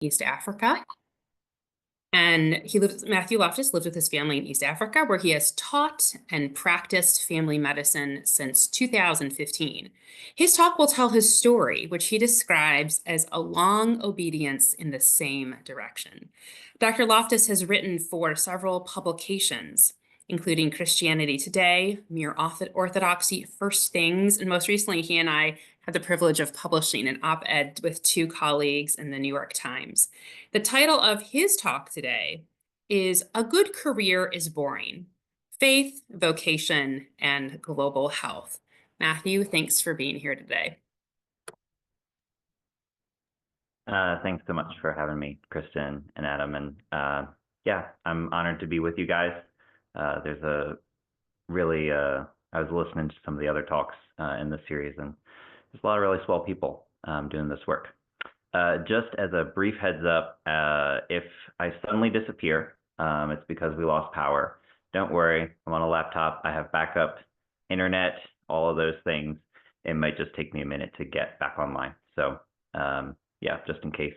East Africa. And Matthew Loftus lived with his family in East Africa, where he has taught and practiced family medicine since 2015. His talk will tell his story, which he describes as a long obedience in the same direction. Dr. Loftus has written for several publications, including Christianity Today, Mere Orthodoxy, First Things, and most recently, he and I had the privilege of publishing an op-ed with two colleagues in the New York Times. The title of his talk today is A Good Career is Boring: Faith, Vocation, and Global Health. Matthew, thanks for being here today. Thanks so much for having me, Kristen and Adam. And yeah, I'm honored to be with you guys. There's a really, I was listening to some of the other talks in this series, and there's a lot of really swell people doing this work. Just as a brief heads up, if I suddenly disappear, it's because we lost power. Don't worry, I'm on a laptop. I have backup internet, all of those things. It might just take me a minute to get back online. So yeah, just in case.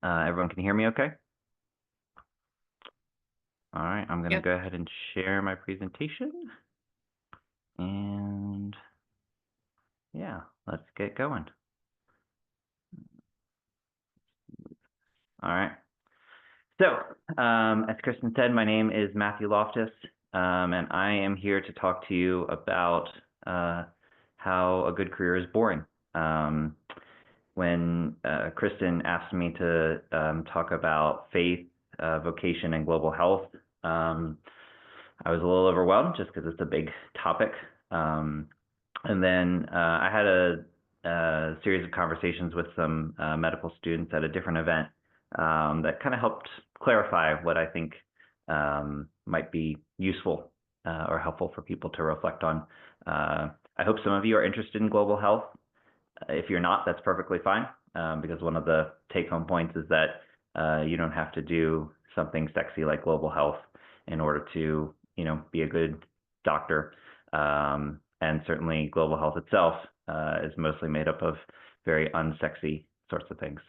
Everyone can hear me okay? All right, I'm going to go ahead and share my presentation. And yeah, let's get going. All right. So, as Kristen said, my name is Matthew Loftus, and I am here to talk to you about how a good career is boring. When Kristen asked me to talk about faith, vocation, and global health, I was a little overwhelmed just because it's a big topic. And then I had a series of conversations with some medical students at a different event that kind of helped clarify what I think might be useful or helpful for people to reflect on. I hope some of you are interested in global health. If you're not, that's perfectly fine, because one of the take-home points is that you don't have to do something sexy like global health in order to, be a good doctor. And certainly global health itself is mostly made up of very unsexy sorts of things.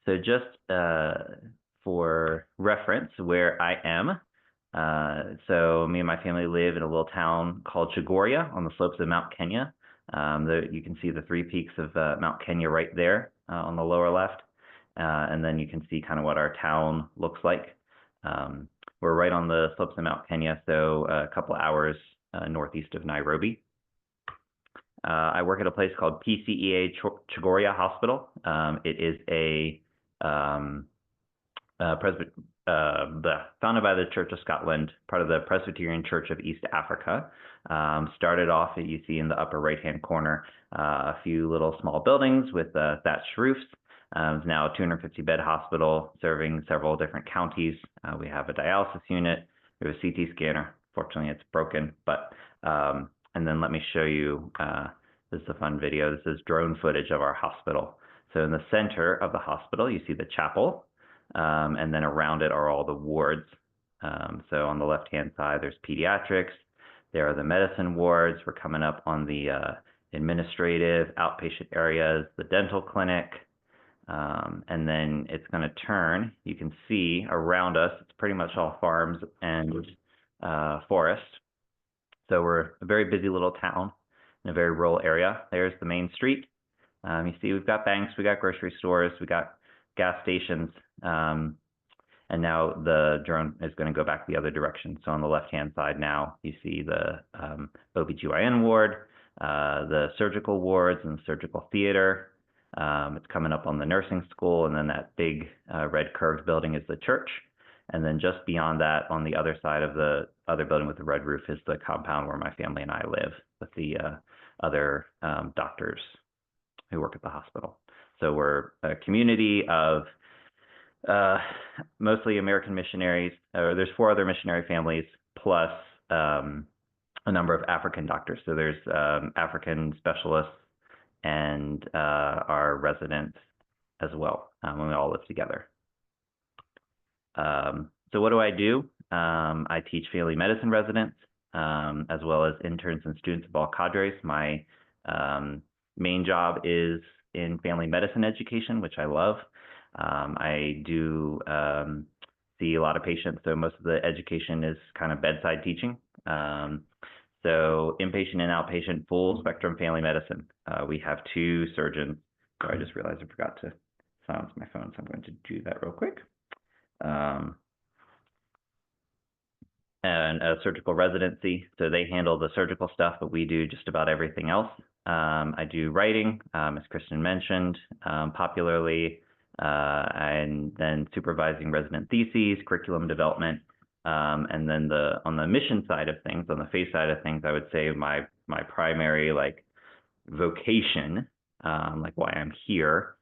So just for reference, where I am, so me and my family live in a little town called Chogoria on the slopes of Mount Kenya. You can see the three peaks of Mount Kenya right there on the lower left. And then you can see kind of what our town looks like. We're right on the slopes of Mount Kenya, so a couple hours northeast of Nairobi. I work at a place called PCEA Chogoria Hospital. It is founded by the Church of Scotland, part of the Presbyterian Church of East Africa. Started off, you see in the upper right-hand corner, a few little small buildings with thatched roofs. It's now a 250-bed hospital serving several different counties. We have a dialysis unit. We have a CT scanner. Fortunately, it's broken, but and then let me show you, this is a fun video. This is drone footage of our hospital. So in the center of the hospital, you see the chapel, and then around it are all the wards. So on the left-hand side, there's pediatrics. There are the medicine wards. We're coming up on the administrative outpatient areas, the dental clinic, and then it's going to turn. You can see around us, it's pretty much all farms and forest. So we're a very busy little town in a very rural area. There's the main street. You see we've got banks, we got grocery stores, we got gas stations, and now the drone is going to go back the other direction. So on the left-hand side now, you see the OBGYN ward, the surgical wards and the surgical theater. It's coming up on the nursing school, and then that big red curved building is the church. And then just beyond that, on the other side of the other building with the red roof, is the compound where my family and I live with the other doctors who work at the hospital. So we're a community of mostly American missionaries. There's 4 other missionary families plus a number of African doctors. So there's African specialists and our residents as well, when we all live together. So what do? I teach family medicine residents, as well as interns and students of all cadres. My main job is in family medicine education, which I love. I do see a lot of patients, so most of the education is kind of bedside teaching. So inpatient and outpatient, full spectrum family medicine. We have 2 surgeons. So I just realized I forgot to silence my phone, so I'm going to do that real quick. And a surgical residency. So they handle the surgical stuff, but we do just about everything else. I do writing, as Kristen mentioned, popularly, and then supervising resident theses, curriculum development, and then on the mission side of things, on the faith side of things, I would say my primary vocation, like why I'm here,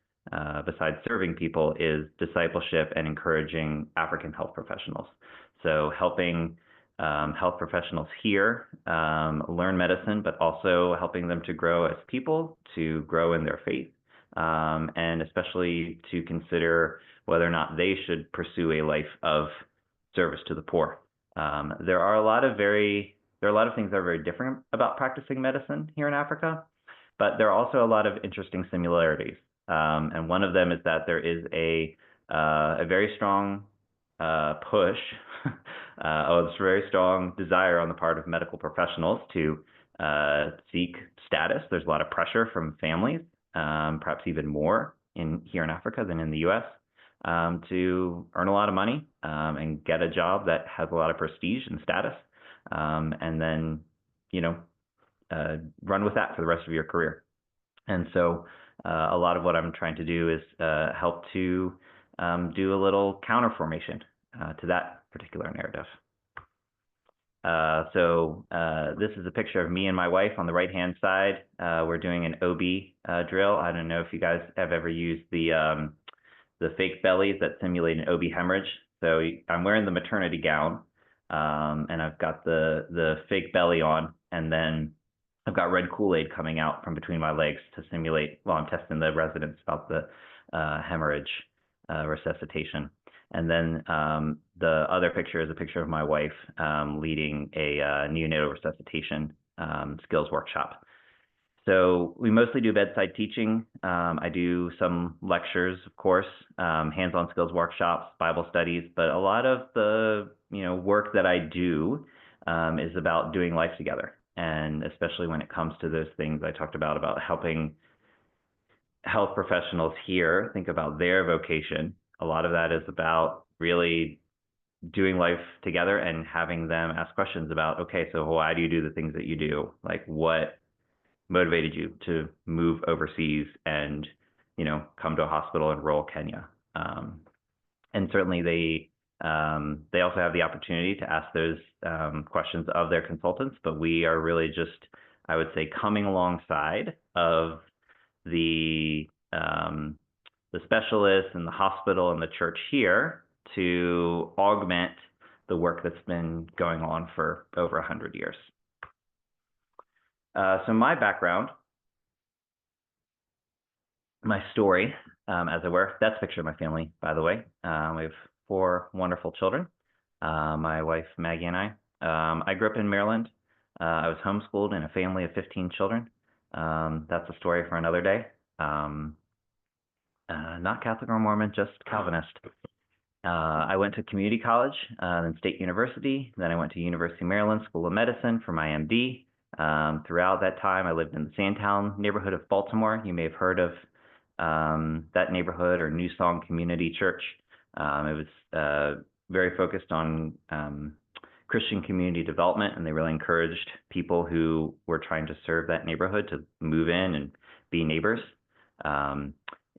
besides serving people, is discipleship and encouraging African health professionals. So helping health professionals here learn medicine, but also helping them to grow as people, to grow in their faith, and especially to consider whether or not they should pursue a life of service to the poor. There are a lot of things that are very different about practicing medicine here in Africa, but there are also a lot of interesting similarities. And one of them is that there is a very strong push, a very strong desire on the part of medical professionals to seek status. There's a lot of pressure from families, perhaps even more here in Africa than in the U.S., to earn a lot of money and get a job that has a lot of prestige and status, and then, run with that for the rest of your career. And so a lot of what I'm trying to do is help to do a little counterformation to that particular narrative. So this is a picture of me and my wife on the right-hand side. We're doing an OB drill. I don't know if you guys have ever used the fake bellies that simulate an OB hemorrhage. So I'm wearing the maternity gown, and I've got the fake belly on, and then I've got red Kool-Aid coming out from between my legs to simulate, well, I'm testing the residents about the hemorrhage resuscitation. And then the other picture is a picture of my wife leading a neonatal resuscitation skills workshop. So we mostly do bedside teaching. I do some lectures, of course, hands-on skills workshops, Bible studies, but a lot of the work that I do is about doing life together. And especially when it comes to those things I talked about helping health professionals here think about their vocation. A lot of that is about really doing life together and having them ask questions about, okay, so why do you do the things that you do? Like, what motivated you to move overseas and, come to a hospital in rural Kenya? And certainly they also have the opportunity to ask those questions of their consultants, but we are really just, I would say, coming alongside of the specialists and the hospital and the church here to augment the work that's been going on for over 100 years. So my background, my story, as it were, that's a picture of my family, by the way. We have 4 wonderful children, my wife, Maggie, and I. I grew up in Maryland. I was homeschooled in a family of 15 children. That's a story for another day. Not Catholic or Mormon, just Calvinist. I went to community college, then State University. Then I went to University of Maryland School of Medicine for my MD. Throughout that time, I lived in the Sandtown neighborhood of Baltimore. You may have heard of that neighborhood, or New Song Community Church. It was very focused on Christian community development, and they really encouraged people who were trying to serve that neighborhood to move in and be neighbors.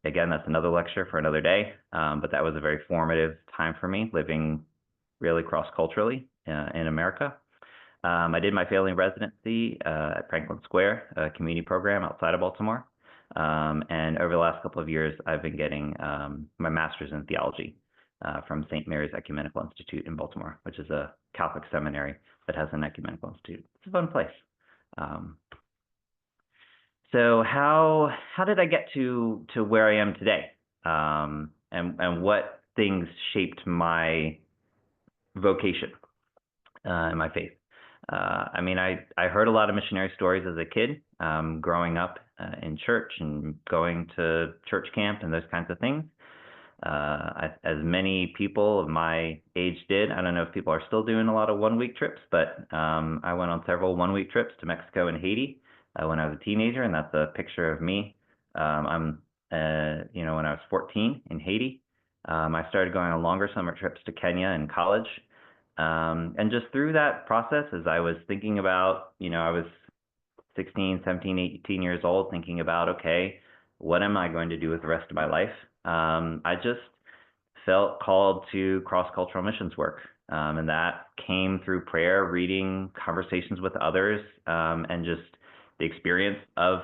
Again, that's another lecture for another day, but that was a very formative time for me, living really cross-culturally in America. I did my failing residency at Franklin Square, a community program outside of Baltimore. And over the last couple of years, I've been getting my master's in theology from St. Mary's Ecumenical Institute in Baltimore, which is a Catholic seminary that has an ecumenical institute. It's a fun place. So how did I get to where I am today? And what things shaped my vocation and my faith? I mean, I heard a lot of missionary stories as a kid, growing up in church and going to church camp and those kinds of things. As many people of my age did. I don't know if people are still doing a lot of 1 week trips, but I went on several 1 week trips to Mexico and Haiti when I was a teenager, and that's a picture of me. When I was 14 in Haiti. I started going on longer summer trips to Kenya in college. And just through that process, as I was thinking about, I was 16, 17, 18 years old, thinking about, okay, what am I going to do with the rest of my life? I just felt called to cross-cultural missions work. And that came through prayer, reading, conversations with others, and just the experience of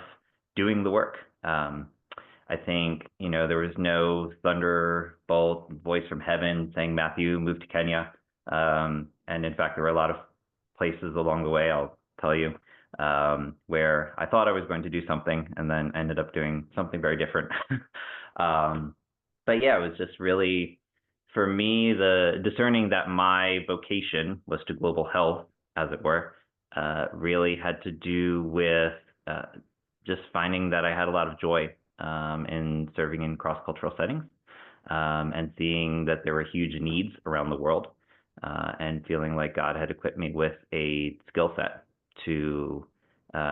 doing the work. I think, there was no thunderbolt voice from heaven saying, Matthew, move to Kenya. And in fact, there were a lot of places along the way, I'll tell you, where I thought I was going to do something and then ended up doing something very different. But yeah, it was just really, for me, the discerning that my vocation was to global health, as it were, really had to do with just finding that I had a lot of joy in serving in cross-cultural settings, and seeing that there were huge needs around the world, and feeling like God had equipped me with a skill set to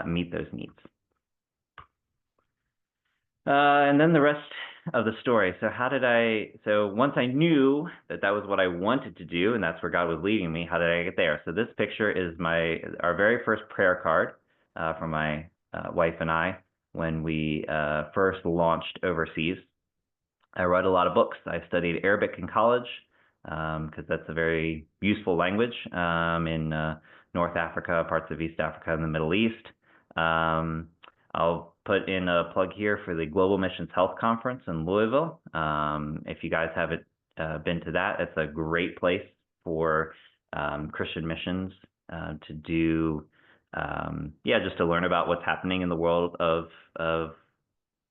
meet those needs. And then the rest of the story. So once I knew that that was what I wanted to do, and that's where God was leading me, how did I get there? So this picture is our very first prayer card from my wife and I when we first launched overseas. I read a lot of books. I studied Arabic in college because that's a very useful language in North Africa, parts of East Africa, and the Middle East. I'll put in a plug here for the Global Missions Health Conference in Louisville. If you guys haven't been to that, it's a great place for Christian missions to do, just to learn about what's happening in the world of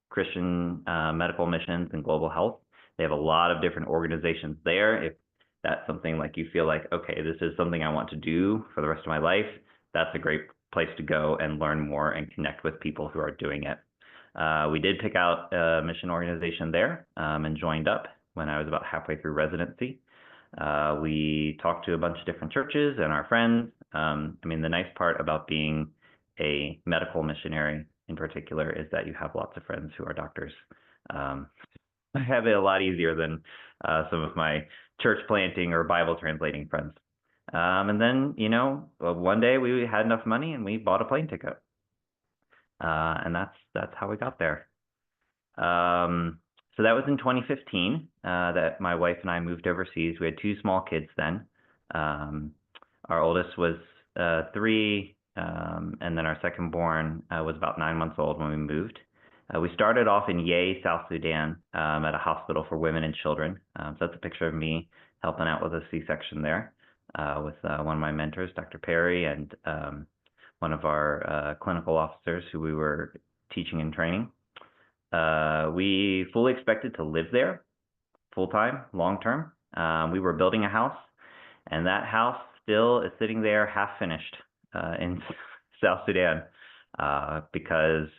Christian medical missions and global health. They have a lot of different organizations there. If that's something like you feel like, okay, this is something I want to do for the rest of my life, that's a great place to go and learn more and connect with people who are doing it. We did pick out a mission organization there and joined up when I was about halfway through residency. We talked to a bunch of different churches and our friends. The nice part about being a medical missionary in particular is that you have lots of friends who are doctors. I have it a lot easier than some of my church planting or Bible translating friends. And then, one day we had enough money and we bought a plane ticket. And that's how we got there. So that was in 2015 that my wife and I moved overseas. We had two small kids then. Our oldest was 3, and then our second born was about 9 months old when we moved. We started off in Yei, South Sudan, at a hospital for women and children. So that's a picture of me helping out with a C-section there with one of my mentors, Dr. Perry, and one of our clinical officers who we were teaching and training. We fully expected to live there full-time, long-term. We were building a house, and that house still is sitting there half-finished in South Sudan because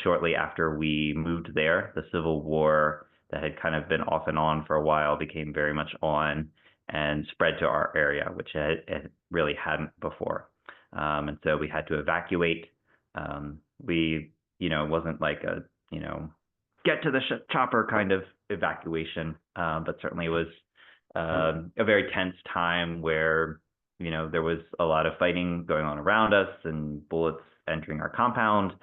shortly after we moved there, the civil war that had kind of been off and on for a while became very much on and spread to our area, which it really hadn't before. And so we had to evacuate. It wasn't like a, get to the chopper kind of evacuation, but certainly it was a very tense time where, there was a lot of fighting going on around us and bullets entering our compound.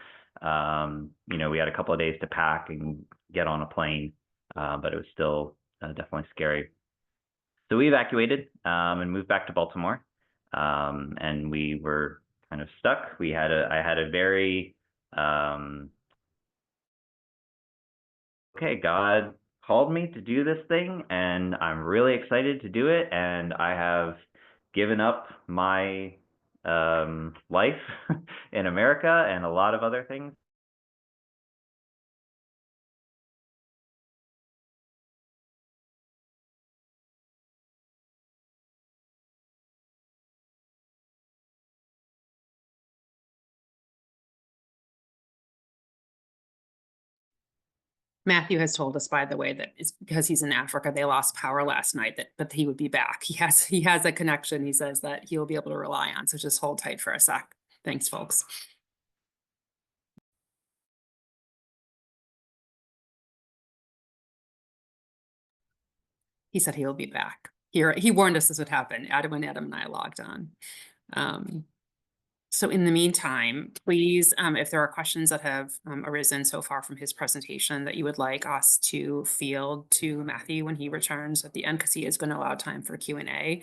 We had a couple of days to pack and get on a plane, but it was still definitely scary. So we evacuated and moved back to Baltimore, and we were kind of stuck. I had a very, okay, God called me to do this thing, and I'm really excited to do it, and I have given up my life in America and a lot of other things Matthew has told us, by the way, that it's because he's in Africa, they lost power last night, but he would be back. He has a connection, he says, that he'll be able to rely on. So just hold tight for a sec. Thanks, folks. He said he'll be back. He warned us this would happen when Adam and I logged on. So in the meantime, please, if there are questions that have arisen so far from his presentation that you would like us to field to Matthew when he returns at the end, because he is going to allow time for Q&A,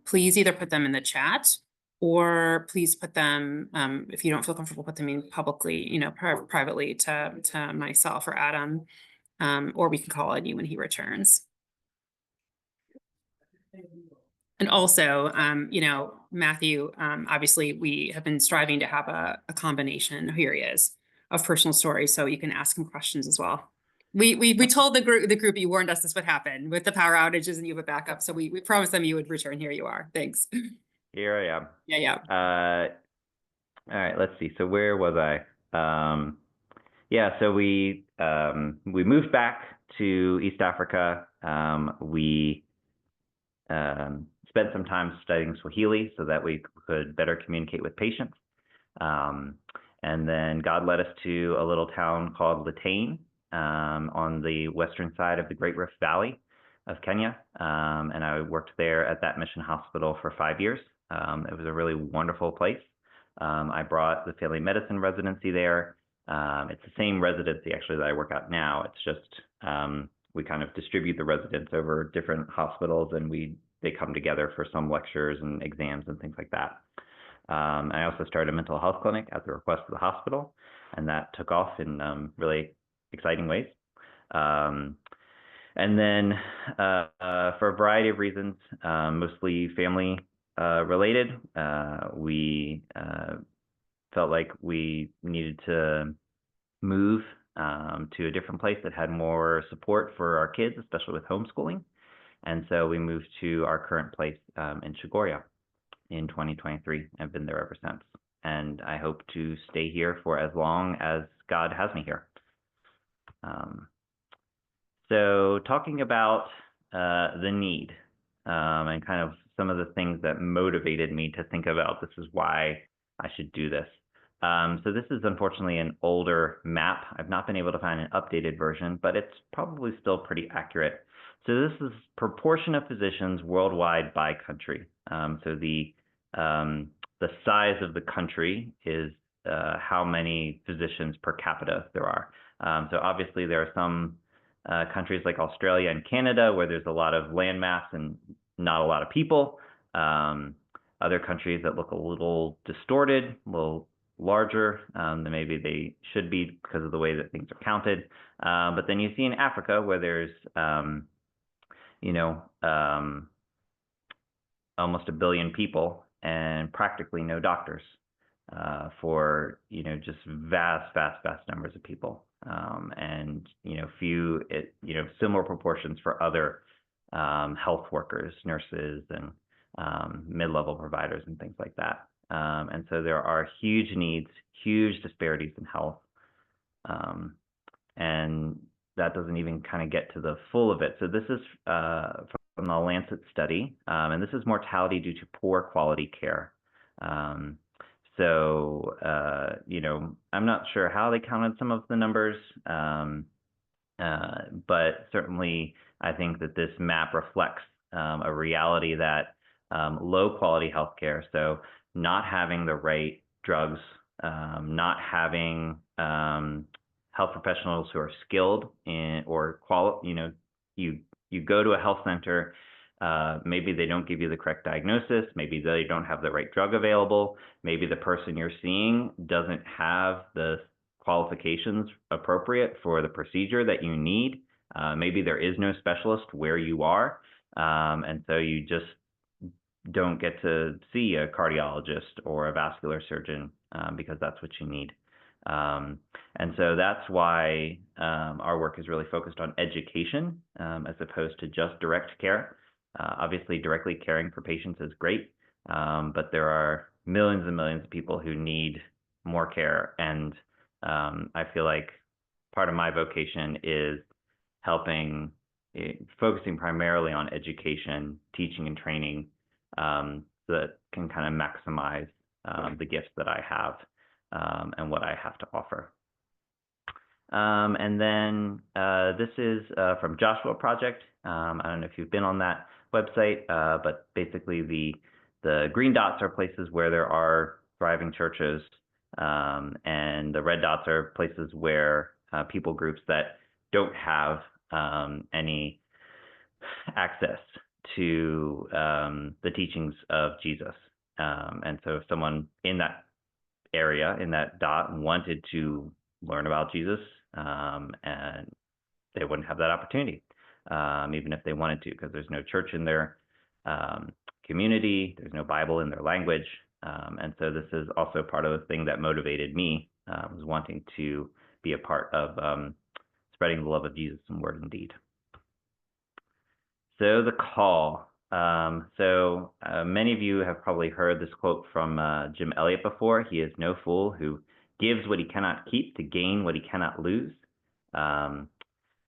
please either put them in the chat, or please put them, if you don't feel comfortable, put them in publicly, privately to myself or Adam, or we can call on you when he returns. And also, Matthew, obviously we have been striving to have a combination, here he is, of personal stories, so you can ask him questions as well. We told the group you warned us this would happen with the power outages and you have a backup, so we promised them you would return. Here you are. Thanks. Here I am. Yeah. All right, let's see. So where was I? So we moved back to East Africa. We spent some time studying Swahili so that we could better communicate with patients. And then God led us to a little town called Latane on the western side of the Great Rift Valley of Kenya. And I worked there at that mission hospital for 5 years. It was a really wonderful place. I brought the family medicine residency there. It's the same residency actually that I work at now. It's just we kind of distribute the residents over different hospitals, and they come together for some lectures and exams and things like that. I also started a mental health clinic at the request of the hospital, and that took off in really exciting ways. And then for a variety of reasons, mostly family related, we felt like we needed to move to a different place that had more support for our kids, especially with homeschooling. And so we moved to our current place in Chigoria in 2023. I've been there ever since. And I hope to stay here for as long as God has me here. So talking about the need and kind of some of the things that motivated me to think about this is why I should do this. So this is unfortunately an older map. I've not been able to find an updated version, but it's probably still pretty accurate. So this is proportion of physicians worldwide by country. So the size of the country is how many physicians per capita there are. So obviously there are some countries like Australia and Canada where there's a lot of land mass and not a lot of people. Other countries that look a little distorted, a little larger than maybe they should be because of the way that things are counted. But then you see in Africa where there's, almost 1 billion people and practically no doctors for, just vast numbers of people. And, similar proportions for other health workers, nurses, and mid-level providers and things like that. And so there are huge needs, huge disparities in health. And that doesn't even kind of get to the full of it. So this is from the Lancet study, and this is mortality due to poor quality care. So, I'm not sure how they counted some of the numbers, but certainly I think that this map reflects a reality that low quality healthcare, so not having the right drugs, not having health professionals who are skilled in or you go to a health center, maybe they don't give you the correct diagnosis, maybe they don't have the right drug available, maybe the person you're seeing doesn't have the qualifications appropriate for the procedure that you need. Maybe there is no specialist where you are, and so you just don't get to see a cardiologist or a vascular surgeon because that's what you need. And so that's why our work is really focused on education as opposed to just direct care. Obviously, directly caring for patients is great, but there are millions and millions of people who need more care. And I feel like part of my vocation is helping, focusing primarily on education, teaching, and training that can kind of maximize the gifts that I have and what I have to offer. And then this is from Joshua Project. I don't know if you've been on that website, but basically the green dots are places where there are thriving churches, and the red dots are places where people groups that don't have any access to the teachings of Jesus. And so if someone in that area, in that dot, wanted to learn about Jesus, and they wouldn't have that opportunity, even if they wanted to, because there's no church in their community, there's no Bible in their language. And so this is also part of the thing that motivated me, was wanting to be a part of spreading the love of Jesus in word and deed. So the call. Many of you have probably heard this quote from Jim Elliot before. He is no fool who gives what he cannot keep to gain what he cannot lose. For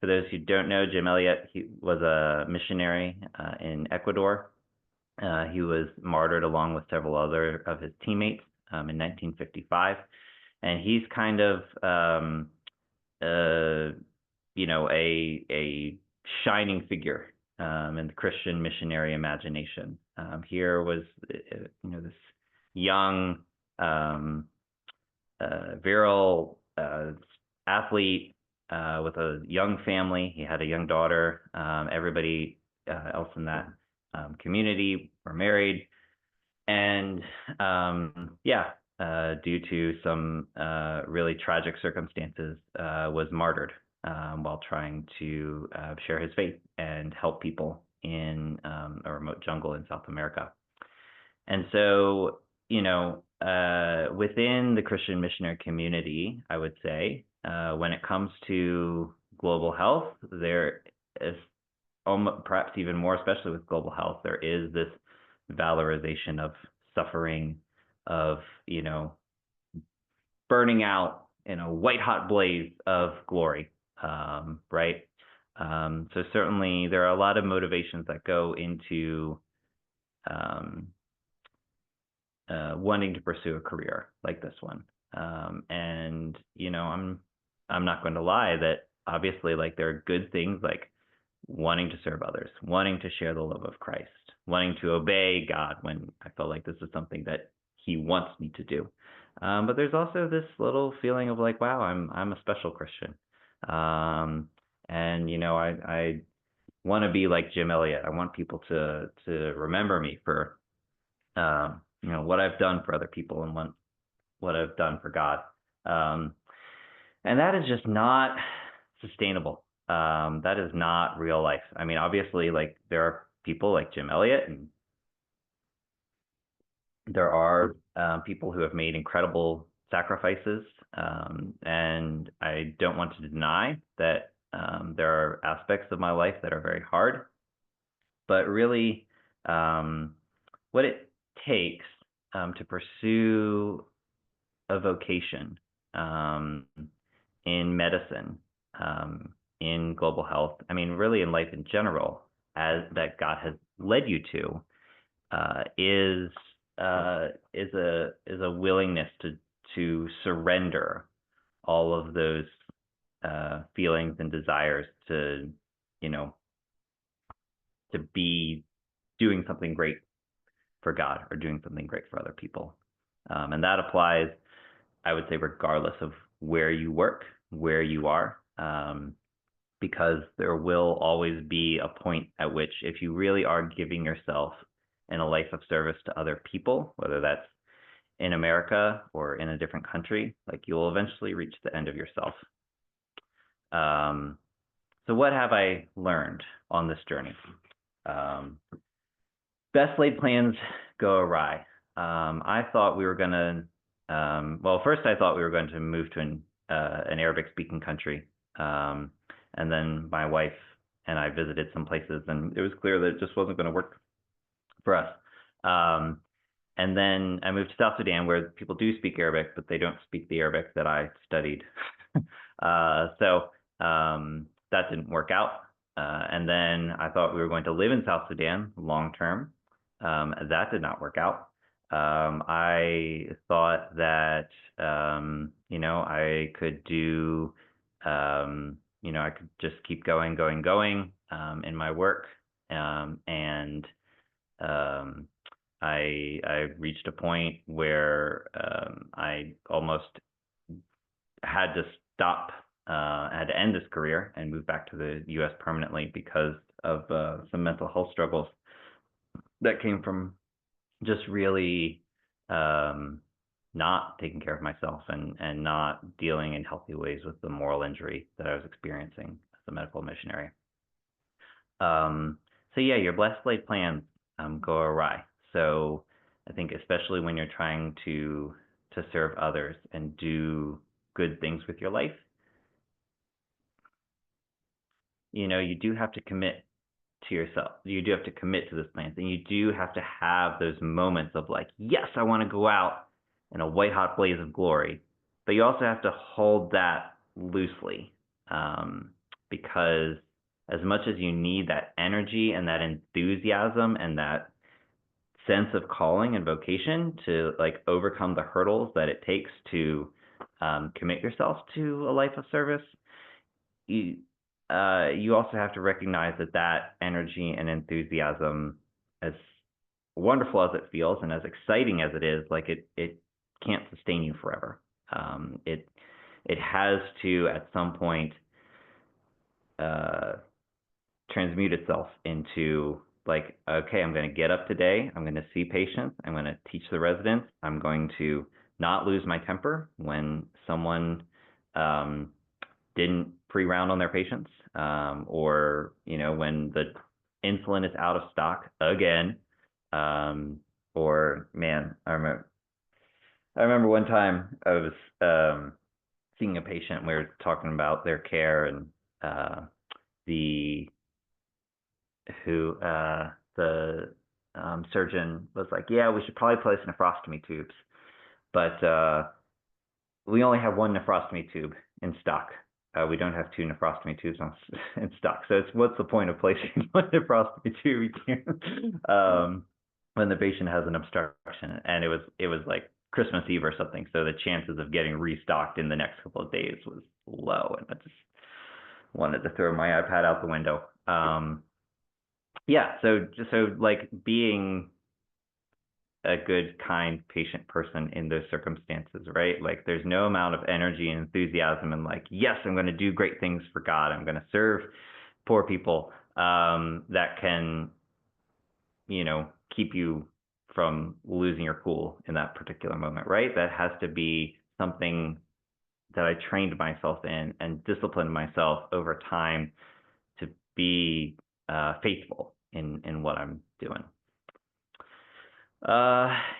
those who don't know, Jim Elliot, he was a missionary in Ecuador. He was martyred along with several other of his teammates in 1955. And he's kind of, a shining figure in the Christian missionary imagination. Here was, this young, virile athlete with a young family. He had a young daughter. Everybody else in that community were married. And due to some really tragic circumstances, was martyred while trying to share his faith and help people in a remote jungle in South America. And so, within the Christian missionary community, I would say, when it comes to global health, there is perhaps even more, especially with global health, there is this valorization of suffering, of, burning out in a white hot blaze of glory, right? So certainly there are a lot of motivations that go into wanting to pursue a career like this one. And, I'm not going to lie that obviously, like, there are good things like wanting to serve others, wanting to share the love of Christ, wanting to obey God when I feel like this is something that he wants me to do. But there's also this little feeling of like, wow, I'm a special Christian. And, I want to be like Jim Elliot. I want people to remember me for, what I've done for other people and what I've done for God. And that is just not sustainable. That is not real life. I mean, obviously, like, there are people like Jim Elliot, and there are people who have made incredible sacrifices. And I don't want to deny that there are aspects of my life that are very hard. But really, what it takes to pursue a vocation in medicine, in global health, I mean, really in life in general, as that God has led you to, is a willingness to surrender all of those feelings and desires to be doing something great for God or doing something great for other people. And that applies, I would say, regardless of where you work, where you are, because there will always be a point at which, if you really are giving yourself in a life of service to other people, whether that's in America or in a different country, like, you will eventually reach the end of yourself. So what have I learned on this journey? Best laid plans go awry. I thought we were going to, first I thought we were going to move to an Arabic-speaking country. And then my wife and I visited some places, and it was clear that it just wasn't going to work for us. And then I moved to South Sudan, where people do speak Arabic, but they don't speak the Arabic that I studied That didn't work out. And then I thought we were going to live in South Sudan long term. That did not work out. I thought that, I could do, I could just keep going, in my work. And I reached a point where I almost had to stop. I had to end this career and move back to the U.S. permanently because of some mental health struggles that came from just really not taking care of myself and not dealing in healthy ways with the moral injury that I was experiencing as a medical missionary. Um, so yeah, your blessed laid plans go awry. So I think especially when you're trying to serve others and do good things with your life, you do have to commit to yourself. You do have to commit to this plan. And you do have to have those moments of like, yes, I want to go out in a white hot blaze of glory. But you also have to hold that loosely, because as much as you need that energy and that enthusiasm and that sense of calling and vocation to like overcome the hurdles that it takes to commit yourself to a life of service, you also have to recognize that that energy and enthusiasm, as wonderful as it feels and as exciting as it is, like it can't sustain you forever. It has to at some point transmute itself into like, okay, I'm going to get up today. I'm going to see patients. I'm going to teach the residents. I'm going to not lose my temper when someone didn't pre-round on their patients, or when the insulin is out of stock again, or man, I remember one time I was seeing a patient. We were talking about their care, and the who the surgeon was like, yeah, we should probably place nephrostomy tubes, but we only have one nephrostomy tube in stock. We don't have two nephrostomy tubes in stock. So what's the point of placing one nephrostomy tube when the patient has an obstruction? And it was like Christmas Eve or something. So the chances of getting restocked in the next couple of days was low. And I just wanted to throw my iPad out the window. Yeah. So like being a good, kind, patient person in those circumstances, right? Like there's no amount of energy and enthusiasm and like, yes, I'm going to do great things for God. I'm going to serve poor people, that can, keep you from losing your cool in that particular moment, right? That has to be something that I trained myself in and disciplined myself over time to be faithful in what I'm doing.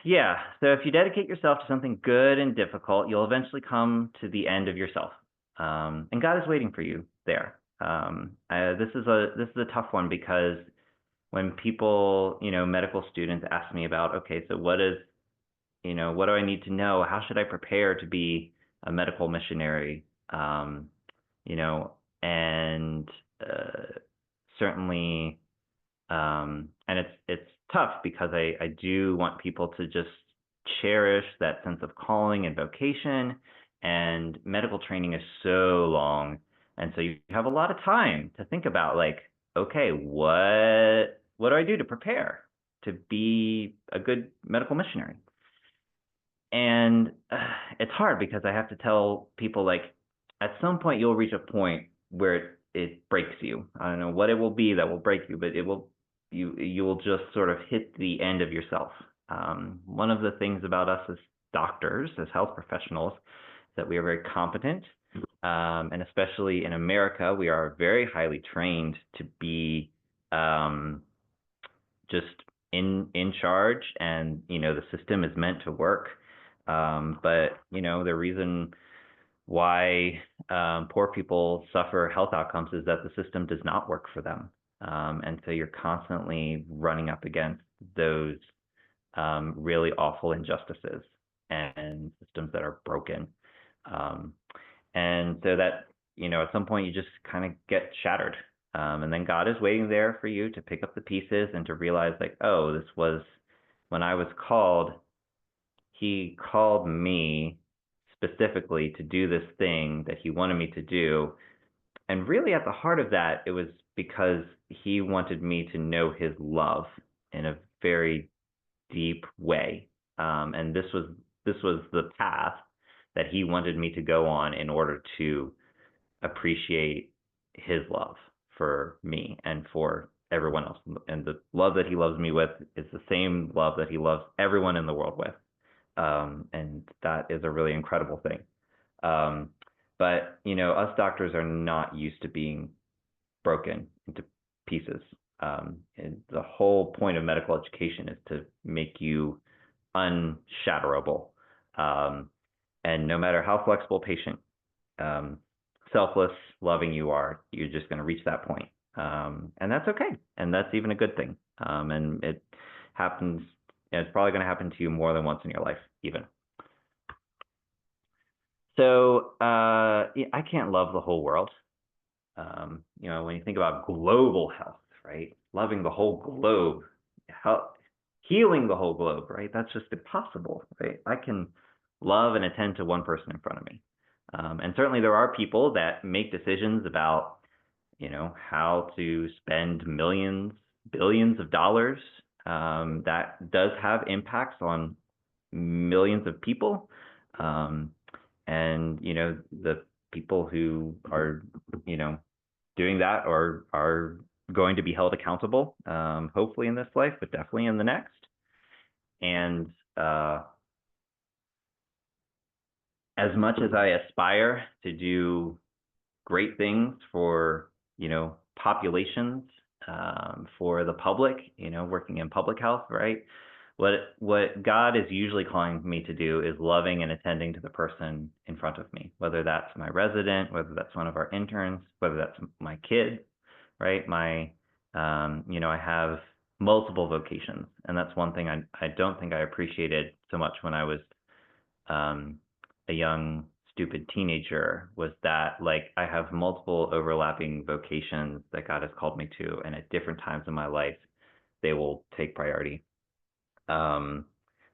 Yeah. So if you dedicate yourself to something good and difficult, you'll eventually come to the end of yourself, and God is waiting for you there. This is a tough one because when people, medical students ask me about, okay, so what do I need to know? How should I prepare to be a medical missionary? And certainly. And it's tough because I do want people to just cherish that sense of calling and vocation. And medical training is so long, and so you have a lot of time to think about like, okay, what do I do to prepare to be a good medical missionary? And it's hard because I have to tell people like, at some point you'll reach a point where it breaks you. I don't know what it will be that will break you, but you will just sort of hit the end of yourself. One of the things about us as doctors, as health professionals, is that we are very competent, and especially in America, we are very highly trained to be just in charge, and the system is meant to work. But the reason why poor people suffer health outcomes is that the system does not work for them. And so you're constantly running up against those really awful injustices and systems that are broken. And so that, at some point you just kind of get shattered. And then God is waiting there for you to pick up the pieces and to realize, like, oh, this was when I was called, he called me specifically to do this thing that he wanted me to do. And really, at the heart of that, it was because he wanted me to know his love in a very deep way. And this was the path that he wanted me to go on in order to appreciate his love for me and for everyone else. And the love that he loves me with is the same love that he loves everyone in the world with. And that is a really incredible thing. Um, but us doctors are not used to being broken into pieces. And the whole point of medical education is to make you unshatterable. Um, and no matter how flexible, patient, um, selfless, loving you are, you're just going to reach that point. And that's okay. And that's even a good thing. And it happens, and it's probably going to happen to you more than once in your life, even. So I can't love the whole world. When you think about global health, right? Loving the whole globe, health, healing the whole globe, right? That's just impossible, right? I can love and attend to one person in front of me. And certainly there are people that make decisions about, how to spend millions, billions of dollars. That does have impacts on millions of people. Um, and, the people who are, doing that are going to be held accountable, hopefully in this life, but definitely in the next. And as much as I aspire to do great things for, populations, for the public, working in public health, right? What God is usually calling me to do is loving and attending to the person in front of me, whether that's my resident, whether that's one of our interns, whether that's my kid, right? I have multiple vocations, and that's one thing I don't think I appreciated so much when I was a young, stupid teenager, was that, like, I have multiple overlapping vocations that God has called me to, and at different times in my life, they will take priority. I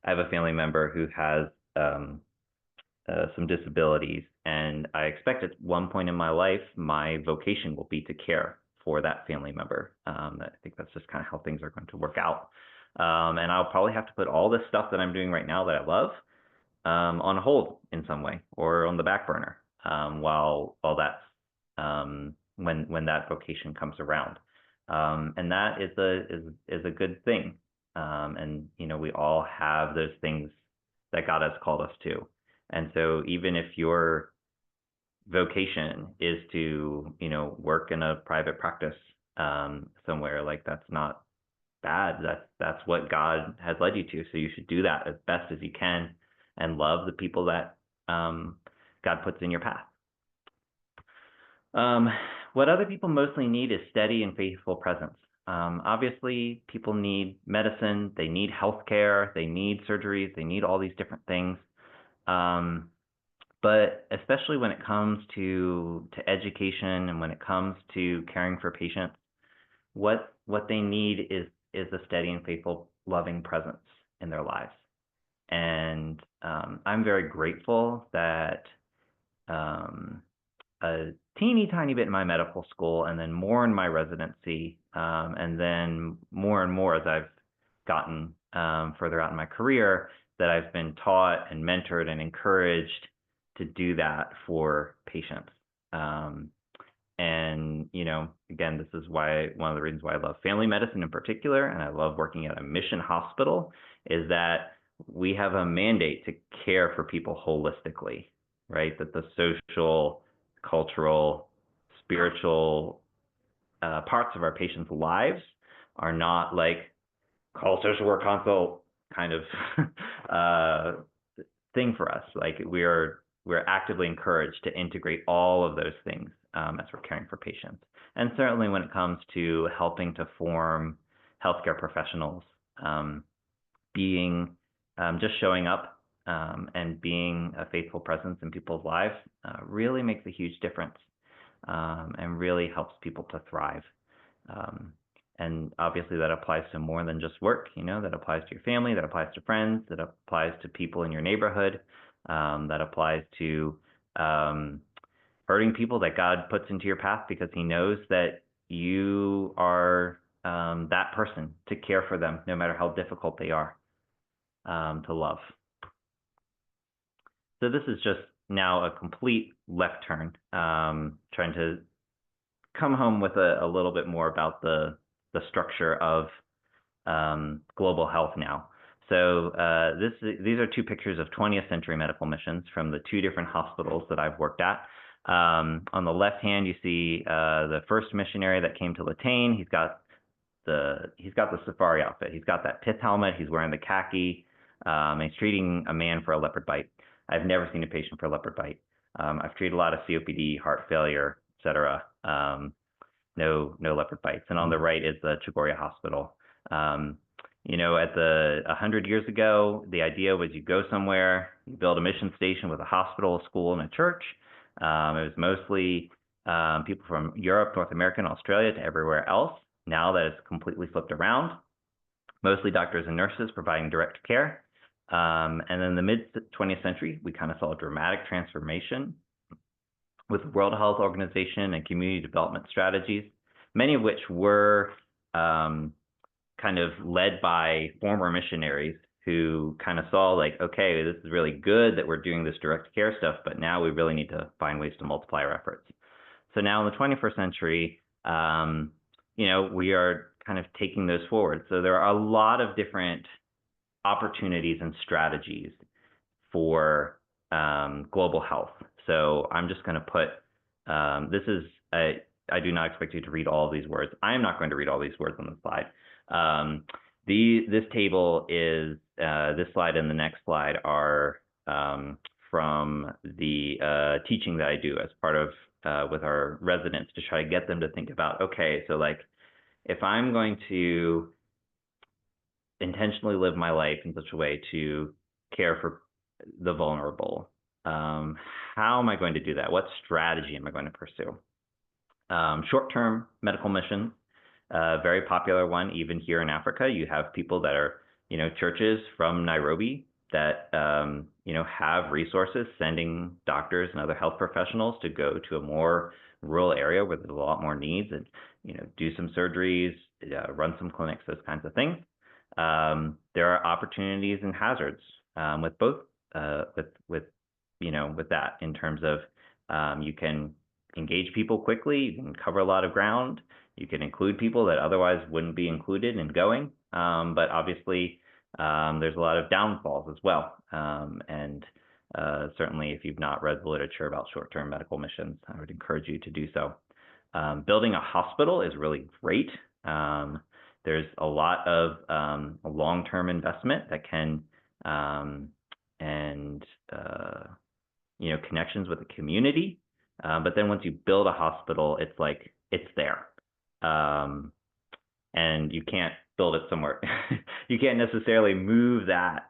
have a family member who has some disabilities, and I expect at one point in my life, my vocation will be to care for that family member. I think that's just kind of how things are going to work out. And I'll probably have to put all this stuff that I'm doing right now that I love on hold in some way or on the back burner while that's when that vocation comes around. And that is a good thing. And we all have those things that God has called us to. And so even if your vocation is to, work in a private practice somewhere, like, that's not bad. That's what God has led you to. So you should do that as best as you can and love the people that God puts in your path. What other people mostly need is steady and faithful presence. Obviously, people need medicine, they need healthcare, they need surgeries, they need all these different things. But especially when it comes to education and when it comes to caring for patients, what they need is a steady and faithful, loving presence in their lives. And I'm very grateful that a teeny tiny bit in my medical school, and then more in my residency, and then more and more as I've gotten further out in my career, that I've been taught and mentored and encouraged to do that for patients. And, again, this is why one of the reasons why I love family medicine in particular, and I love working at a mission hospital, is that we have a mandate to care for people holistically, right? That the social, cultural, spiritual parts of our patients' lives are not like call social work consult kind of thing for us. Like, we're actively encouraged to integrate all of those things as we're caring for patients. And certainly when it comes to helping to form healthcare professionals, being just showing up and being a faithful presence in people's lives really makes a huge difference, and really helps people to thrive. Um, and obviously that applies to more than just work, that applies to your family, that applies to friends, that applies to people in your neighborhood, that applies to um, hurting people that God puts into your path because he knows that you are that person to care for them, no matter how difficult they are, to love. So this is just now a complete left turn, trying to come home with a little bit more about the structure of global health now. So these are two pictures of 20th century medical missions from the two different hospitals that I've worked at. On the left hand, you see the first missionary that came to Latane. He's got the safari outfit. He's got that pith helmet. He's wearing the khaki. And he's treating a man for a leopard bite. I've never seen a patient for a leopard bite. I've treated a lot of COPD, heart failure, etc. No leopard bites. And on the right is the Chagoria Hospital. At 100 years ago, the idea was you go somewhere, you build a mission station with a hospital, a school, and a church. It was mostly people from Europe, North America, and Australia to everywhere else. Now that it's completely flipped around, mostly doctors and nurses providing direct care. And then in the mid-20th century, we kind of saw a dramatic transformation with World Health Organization and community development strategies, many of which were kind of led by former missionaries who kind of saw like, okay, this is really good that we're doing this direct care stuff, but now we really need to find ways to multiply our efforts. So now in the 21st century, we are kind of taking those forward. So there are a lot of different opportunities and strategies for global health. So I'm just going to put, I do not expect you to read all of these words. I am not going to read all these words on the slide. This table is, this slide and the next slide are from the teaching that I do as part of with our residents to try to get them to think about, okay, so like if I'm going to intentionally live my life in such a way to care for the vulnerable, how am I going to do that? What strategy am I going to pursue? Short-term medical missions, very popular one, even here in Africa. You have people that are, churches from Nairobi that, have resources sending doctors and other health professionals to go to a more rural area where there's a lot more needs and, do some surgeries, run some clinics, those kinds of things. There are opportunities and hazards with both, with that in terms of you can engage people quickly, you can cover a lot of ground, you can include people that otherwise wouldn't be included in going, but obviously there's a lot of downfalls as well. And certainly if you've not read the literature about short-term medical missions, I would encourage you to do so. Building a hospital is really great. There's a lot of long-term investment that can, connections with the community. But then once you build a hospital, it's like, it's there. And you can't build it somewhere. You can't necessarily move that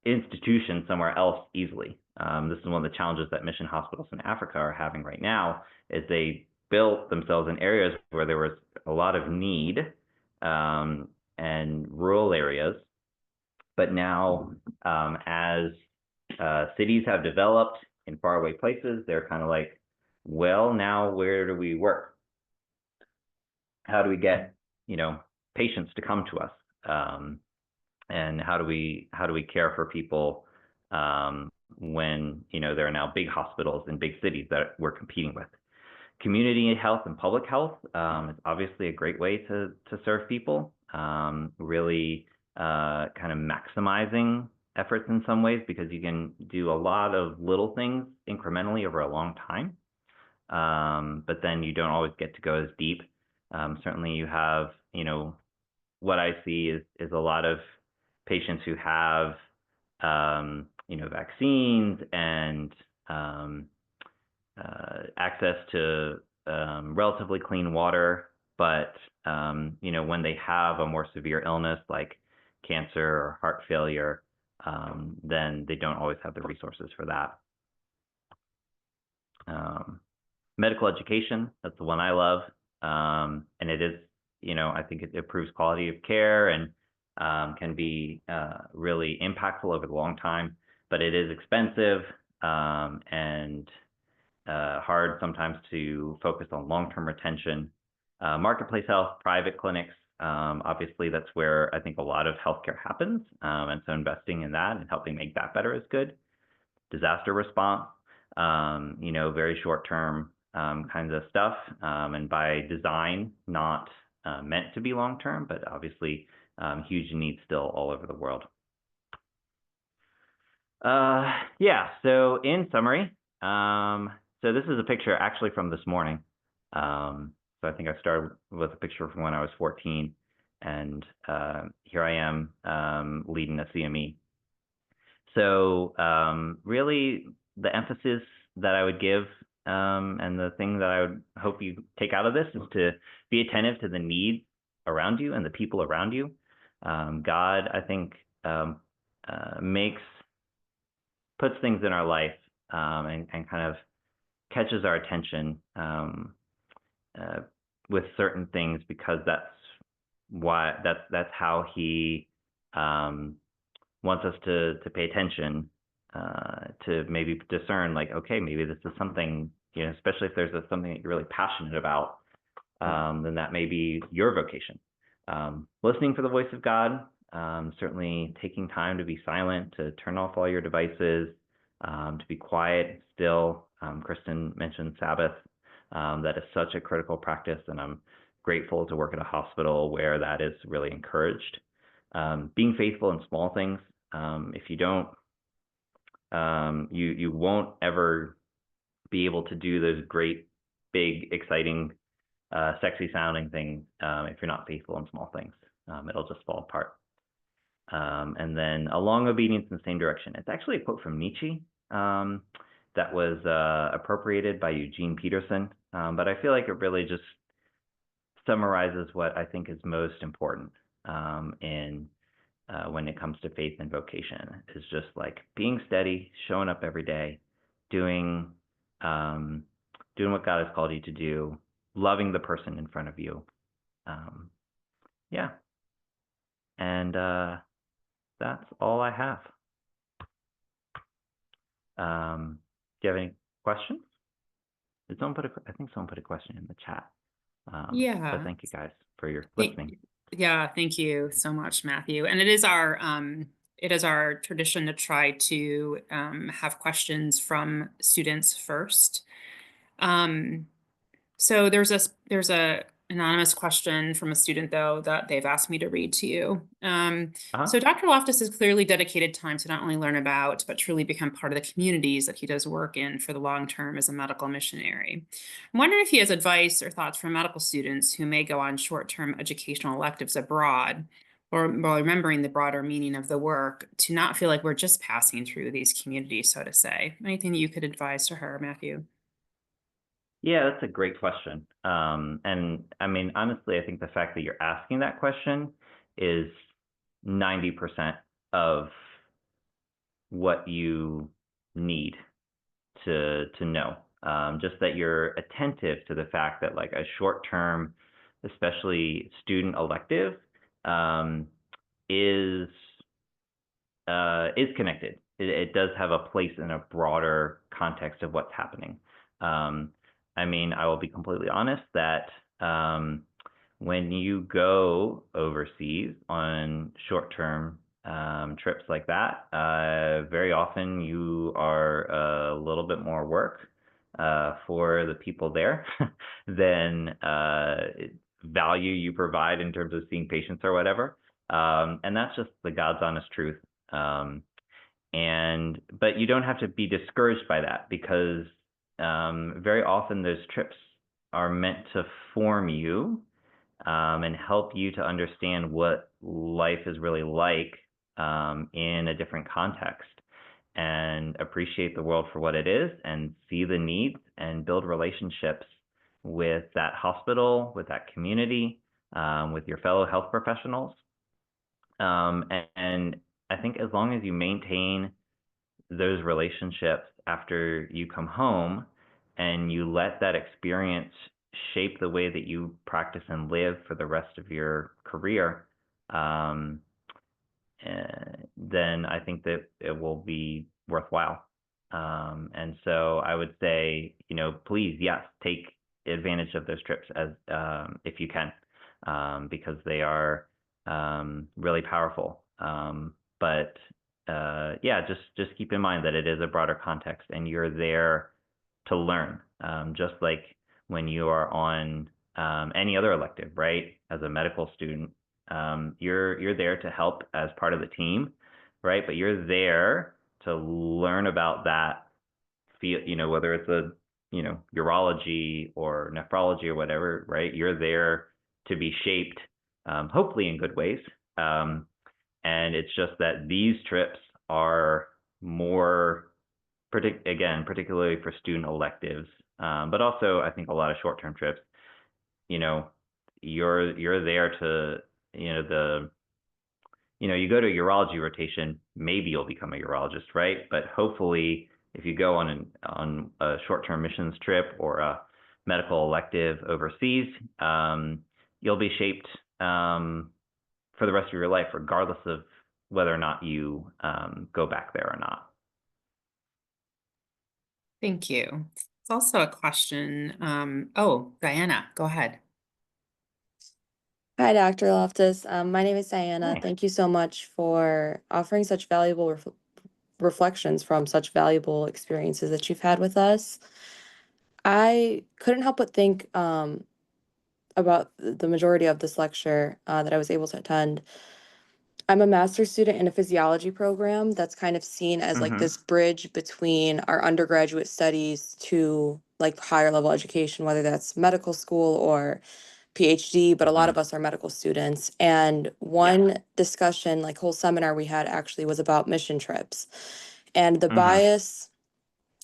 institution somewhere else easily. This is one of the challenges that mission hospitals in Africa are having right now, is they built themselves in areas where there was a lot of need, and rural areas. But now, as cities have developed in faraway places, they're kind of like, well, now where do we work? How do we get, patients to come to us? And how do we care for people when, there are now big hospitals in big cities that we're competing with? Community health and public health is obviously a great way to serve people, really kind of maximizing efforts in some ways, because you can do a lot of little things incrementally over a long time, but then you don't always get to go as deep. Certainly you have, what I see is a lot of patients who have, vaccines and access to relatively clean water, but when they have a more severe illness like cancer or heart failure, then they don't always have the resources for that. Medical education, that's the one I love. And it is, I think it improves quality of care and can be really impactful over the long time, but it is expensive and hard sometimes to focus on long-term retention. Marketplace health, private clinics, obviously that's where I think a lot of healthcare happens. And so investing in that and helping make that better is good. Disaster response, very short-term kinds of stuff, and by design, not meant to be long-term, but obviously huge needs still all over the world. Yeah, so in summary, so this is a picture actually from this morning. So I think I started with a picture from when I was 14, and here I am leading a CME. So really the emphasis that I would give and the thing that I would hope you take out of this is to be attentive to the needs around you and the people around you. God, I think, puts things in our life and kind of catches our attention with certain things because that's how he wants us to pay attention, to maybe discern, like, okay, maybe this is something, especially if there's something that you're really passionate about, then that may be your vocation. Listening for the voice of God, certainly taking time to be silent, to turn off all your devices, to be quiet, still. Kristen mentioned Sabbath. That is such a critical practice, and I'm grateful to work at a hospital where that is really encouraged. Being faithful in small things. If you don't, you won't ever be able to do those great, big, exciting, sexy sounding things if you're not faithful in small things. It'll just fall apart. And then a long obedience in the same direction. It's actually a quote from Nietzsche that was appropriated by Eugene Peterson, but I feel like it really just summarizes what I think is most important when it comes to faith and vocation. Is just like being steady, showing up every day, doing what God has called you to do, loving the person in front of you. Yeah. And that's all I have. Do you have any questions? I think someone put a question in the chat. Yeah. But thank you guys for your listening. Yeah, thank you so much, Matthew. And it is our tradition to try to have questions from students first. So there's a anonymous question from a student, though, that they've asked me to read to you. So Dr. Loftus has clearly dedicated time to not only learn about, but truly become part of the communities that he does work in for the long term as a medical missionary. I'm wondering if he has advice or thoughts for medical students who may go on short-term educational electives abroad, or while remembering the broader meaning of the work, to not feel like we're just passing through these communities, so to say. Anything that you could advise to her, Matthew? Yeah, that's a great question. And I mean, honestly, I think the fact that you're asking that question is 90% of what you need to know. Just that you're attentive to the fact that like a short-term, especially student elective, is connected. It does have a place in a broader context of what's happening. I mean, I will be completely honest that when you go overseas on short-term trips like that, very often you are a little bit more work for the people there than value you provide in terms of seeing patients or whatever. And that's just the God's honest truth. But you don't have to be discouraged by that because very often those trips are meant to form you and help you to understand what life is really like in a different context and appreciate the world for what it is and see the needs and build relationships with that hospital, with that community, with your fellow health professionals. And I think as long as you maintain those relationships after you come home and you let that experience shape the way that you practice and live for the rest of your career, um, then I think that it will be worthwhile. And so I would say, please, yes, take advantage of those trips as if you can, because they are really powerful. But yeah, just keep in mind that it is a broader context, and you're there to learn, just like when you are on any other elective, right? As a medical student, you're there to help as part of the team, right? But you're there to learn about that field, whether it's a urology or nephrology or whatever, right? You're there to be shaped, hopefully in good ways. And it's just that these trips are more, again, particularly for student electives, but also I think a lot of short-term trips. You know, you're there to, the you go to a urology rotation, maybe you'll become a urologist, right? But hopefully, if you go on a short-term missions trip or a medical elective overseas, you'll be shaped for the rest of your life, regardless of whether or not you go back there or not. Thank you. It's also a question. Oh, Diana, go ahead. Hi, Dr. Loftus. My name is Diana. Hi. Thank you so much for offering such valuable reflections from such valuable experiences that you've had with us. I couldn't help but think about the majority of this lecture that I was able to attend. I'm a master's student in a physiology program that's kind of seen as like Mm-hmm. this bridge between our undergraduate studies to like higher level education, whether that's medical school or PhD, but a lot Mm-hmm. of us are medical students. And Yeah. one discussion, like whole seminar we had actually was about mission trips. And the Mm-hmm. bias,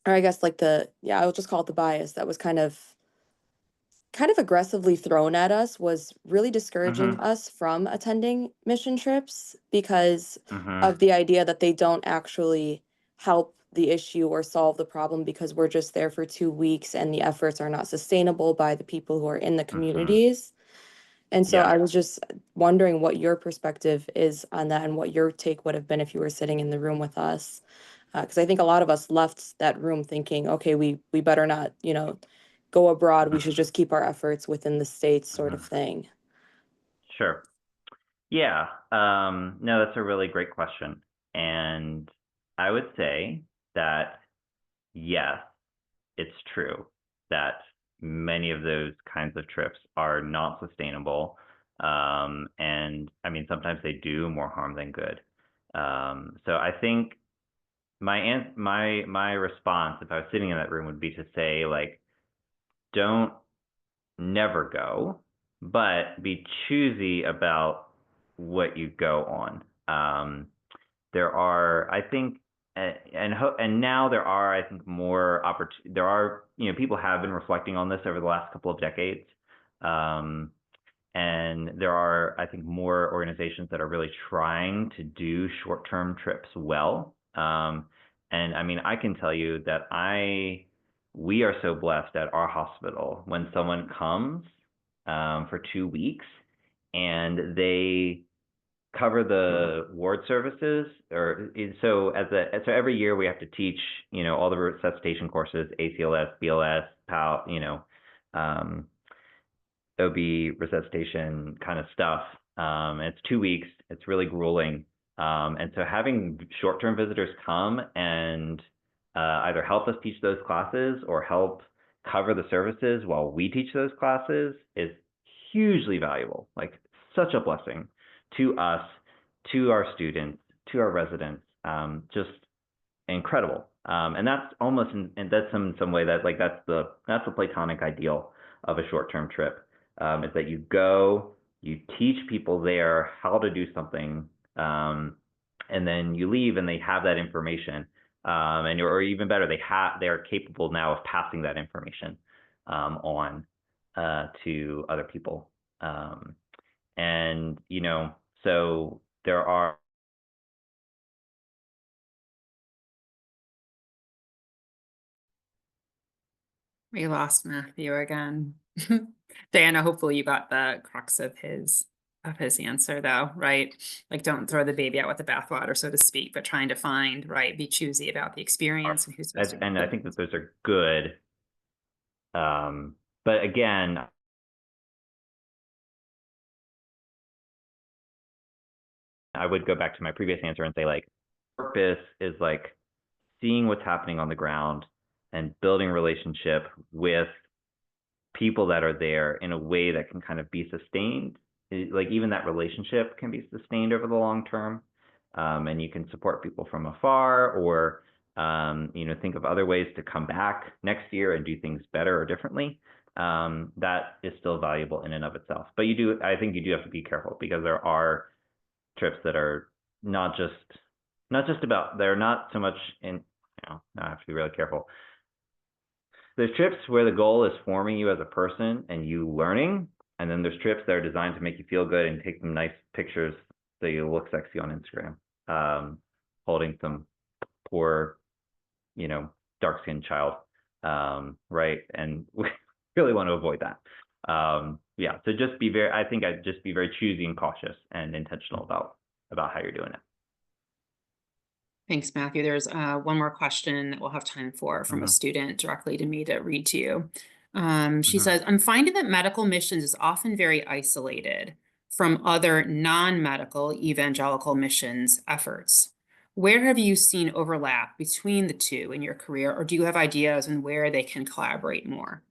or I guess like yeah, I'll just call it the bias that was kind of aggressively thrown at us was really discouraging Mm-hmm. us from attending mission trips because Mm-hmm. of the idea that they don't actually help the issue or solve the problem because we're just there for 2 weeks and the efforts are not sustainable by the people who are in the Mm-hmm. communities. And so Yeah. I was just wondering what your perspective is on that and what your take would have been if you were sitting in the room with us. Because I think a lot of us left that room thinking, okay, we better not, go abroad. We should just keep our efforts within the states, sort of Mm-hmm. thing. Sure. Yeah. No, that's a really great question. And I would say that yes, it's true that many of those kinds of trips are not sustainable. And I mean, sometimes they do more harm than good. So I think my response, if I was sitting in that room, would be to say, like, don't never go, but be choosy about what you go on. There are, I think, and now there are, I think, more opportunity. There are, people have been reflecting on this over the last couple of decades. Um, and there are, I think, more organizations that are really trying to do short-term trips well. And I mean, I can tell you that we are so blessed at our hospital when someone comes for 2 weeks and they cover the ward services, or so every year we have to teach, all the resuscitation courses, ACLS, BLS, PAL, um, OB resuscitation kind of stuff. It's 2 weeks. It's really grueling. And so having short-term visitors come and either help us teach those classes or help cover the services while we teach those classes is hugely valuable. Like such a blessing to us, to our students, to our residents. Just incredible. And that's almost, and that's in some way that like that's the platonic ideal of a short-term trip, is that you go, you teach people there how to do something, and then you leave and they have that information, and or even better, they are capable now of passing that information on to other people, and so there are We lost Matthew again. Diana, hopefully you got the crux of his answer though, right? Like don't throw the baby out with the bathwater, so to speak, but trying to find, right, be choosy about the experience and who's supposed to And I think that those are good. But again, I would go back to my previous answer and say like purpose is like seeing what's happening on the ground and building relationship with people that are there in a way that can kind of be sustained. Like even that relationship can be sustained over the long term. And you can support people from afar or, think of other ways to come back next year and do things better or differently. That is still valuable in and of itself. But I think you do have to be careful because there are trips that are not just about, they're not so much I have to be really careful. There's trips where the goal is forming you as a person and you learning, and then there's trips that are designed to make you feel good and take some nice pictures so you look sexy on Instagram, holding some poor, dark-skinned child, right? And we really want to avoid that. So I'd just be very choosy and cautious and intentional about how you're doing it. Thanks, Matthew. There's one more question that we'll have time for from a student directly to me to read to you. She says, I'm finding that medical missions is often very isolated from other non-medical evangelical missions efforts. Where have you seen overlap between the two in your career, or do you have ideas on where they can collaborate more?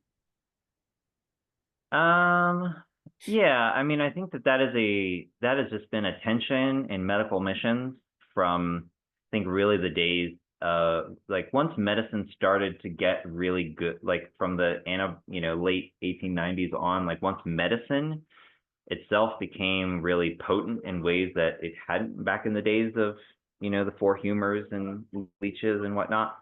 Yeah, I mean, I think that has just been a tension in medical missions from, I think, really the days like once medicine started to get really good, like from the late 1890s on, like once medicine itself became really potent in ways that it hadn't back in the days of the four humors and leeches and whatnot.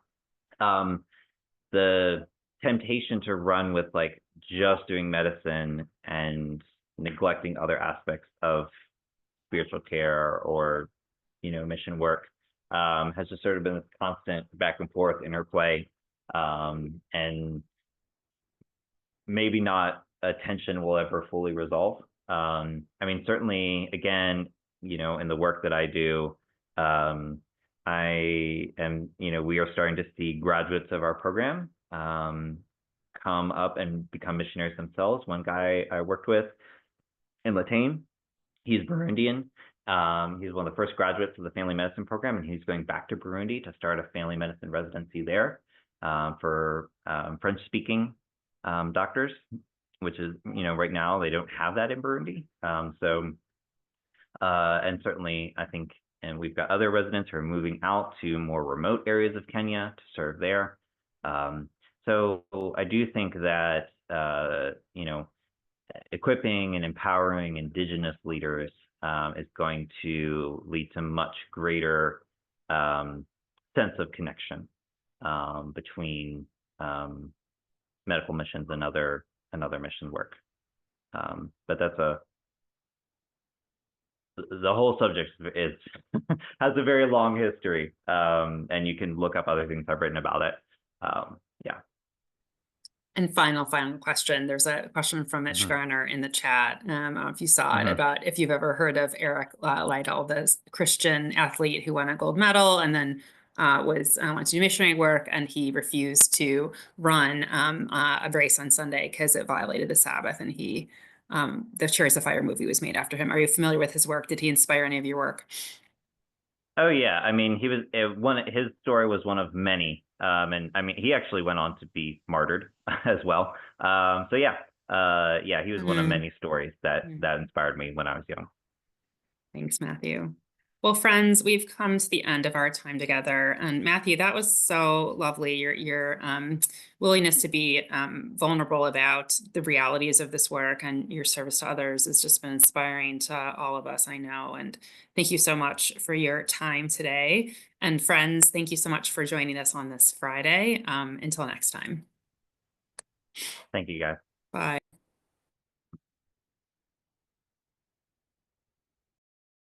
The temptation to run with like just doing medicine and neglecting other aspects of spiritual care or mission work has just sort of been this constant back and forth interplay, and maybe not a tension will ever fully resolve. I mean, certainly, again, in the work that I do, I am, we are starting to see graduates of our program come up and become missionaries themselves. One guy I worked with in Latane, he's Burundian. He's one of the first graduates of the family medicine program, and he's going back to Burundi to start a family medicine residency there for French-speaking doctors, which is, right now they don't have that in Burundi. And certainly I think, and we've got other residents who are moving out to more remote areas of Kenya to serve there. So I do think that, equipping and empowering indigenous leaders is going to lead to much greater sense of connection between medical missions and other mission work. But the whole subject is has a very long history, and you can look up other things I've written about it. Yeah. And final question. There's a question from Mitch Garner in the chat. I don't know if you saw it, about if you've ever heard of Eric Liddell, the Christian athlete who won a gold medal and then went to do missionary work, and he refused to run a race on Sunday because it violated the Sabbath, and he the Chariots of Fire movie was made after him. Are you familiar with his work? Did he inspire any of your work? Oh yeah, I mean, his story was one of many, and I mean, he actually went on to be martyred as well. So yeah, he was one of many stories that inspired me when I was young. Thanks, Matthew. Well, friends, we've come to the end of our time together. And Matthew, that was so lovely. Your willingness to be vulnerable about the realities of this work and your service to others has just been inspiring to all of us, I know. And thank you so much for your time today. And friends, thank you so much for joining us on this Friday. Until next time. Thank you, guys. Bye.